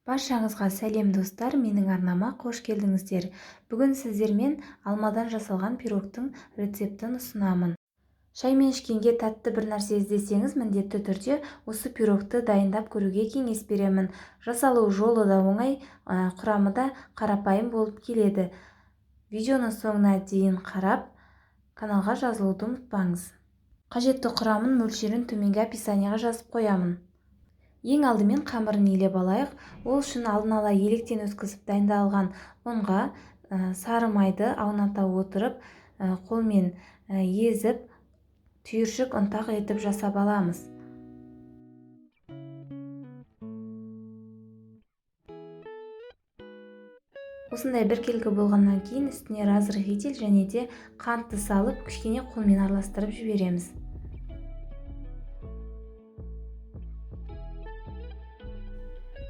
Баршаңызға сәлем достар, менің арнама қош келдіңіздер. Бүгін сіздермен алмадан жасалған пирогтың рецептін ұсынамын. Шай мен ішкенге тәтті бір нәрсе іздесеңіз, міндетті түрде осы пирогты дайындап көруге кеңес беремін. Жасалу жолы да оңай, құрамы да қарапайым болып келеді. Видеоны соңына дейін қарап, каналға жазылуды ұмытпаңыз. Қажетті құрамын мөлшерін төменгі описанияға жазып қоямын. Ең алдымен қамырын илеп алайық. Ол үшін алдын ала електен өткізіп дайындалған ұнға сары майды ауната отырып, қолмен езіп, түйіршік ұнтақ етіп жасап аламыз. Осындай бір келгі болғаннан кейін үстіне разрыхитель және де қантты салып, кішкене қолмен араластырып жібереміз.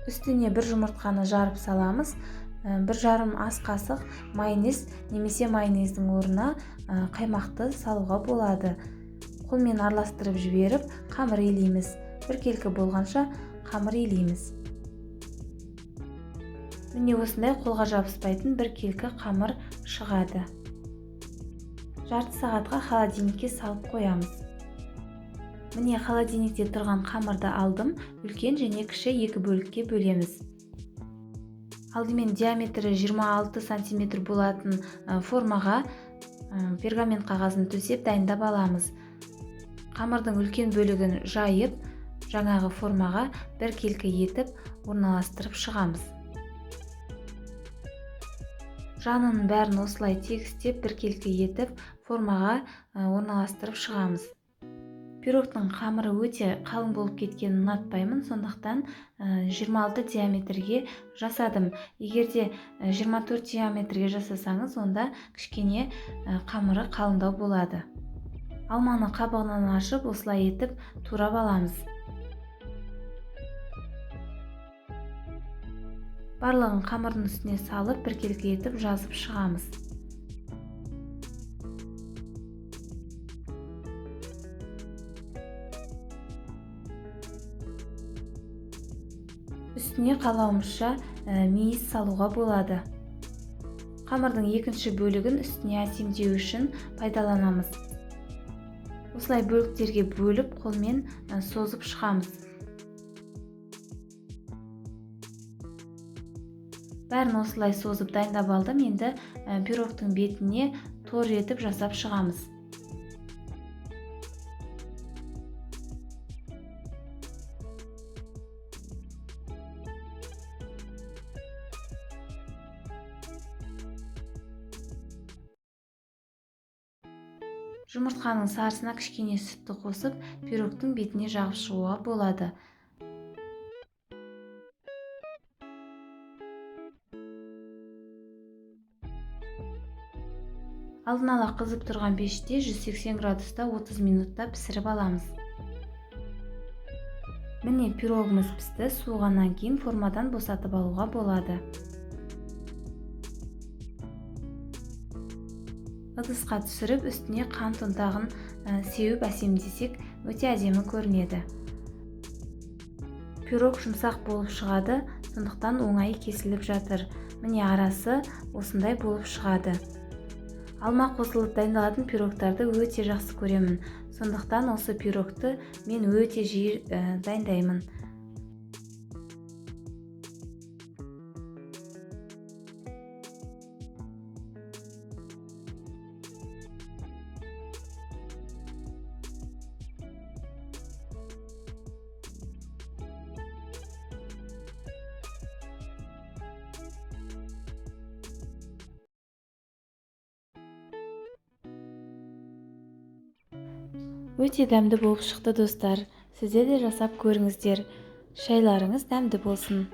Үстіне бір жұмыртқаны жарып саламыз. 1,5 ас қасық майонез немесе майонездің орнына қаймақты салуға болады. Қолмен араластырып жіберіп, қамыр илейміз. Бір келкі болғанша қамыр илейміз. Міне осындай қолға жабыспайтын бір келкі қамыр шығады. Жарты сағатқа холодильникке салып қоямыз. Міне холодильникте тұрған қамырды алдым, үлкен және кіші екі бөлікке бөлеміз. Алдымен диаметрі 26 см болатын формаға пергамент қағазын төсеп дайындап аламыз. Қамырдың үлкен бөлігін жайып, жаңағы формаға бір келкі етіп орналастырып шығамыз. Жанының бәрін осылай тегістеп бір келкі етіп формаға орналастырып шығамыз. Пирогтың қамыры өте қалың болып кеткенін ұнатпаймын, сондықтан 26 диаметрге жасадым. Егерде 24 диаметрге жасасаңыз, онда кішкене қамыры қалыңдау болады. Алманы қабығынан ашып, осылай етіп турап аламыз. Барлығын қамырдың үстіне салып, бір келкі етіп жазып шығамыз. Үстіне қалауымызша мейіз салуға болады. Қамырдың екінші бөлігін үстіне әсемдеу үшін пайдаланамыз. Осылай бөліктерге бөліп, қолмен созып шығамыз. Бәрін осылай созып дайындап алдым. Енді пирогтың бетіне тор етіп жасап шығамыз. Жұмыртқаның сарысына кішкене сүтті қосып, пирогтың бетіне жағып шығуға болады. Алдын ала қызып тұрған пеште 180 градуста 30 минутта пісіріп аламыз. Міне пирогымыз пісті, суығаннан кейін формадан босатып алуға болады. Ыдысқа түсіріп, үстіне қант ұнтағын сеуіп әсемдесек, өте әдемі көрінеді. Пирог жұмсақ болып шығады, сондықтан оңай кесіліп жатыр. Міне арасы осындай болып шығады. Алма қосылып дайындалатын пирогтарды өте жақсы көремін. Сондықтан осы пирогты мен өте жиі дайындаймын. Өте дәмді болып шықты достар. Сіздер де жасап көріңіздер. Шайларыңыз дәмді болсын.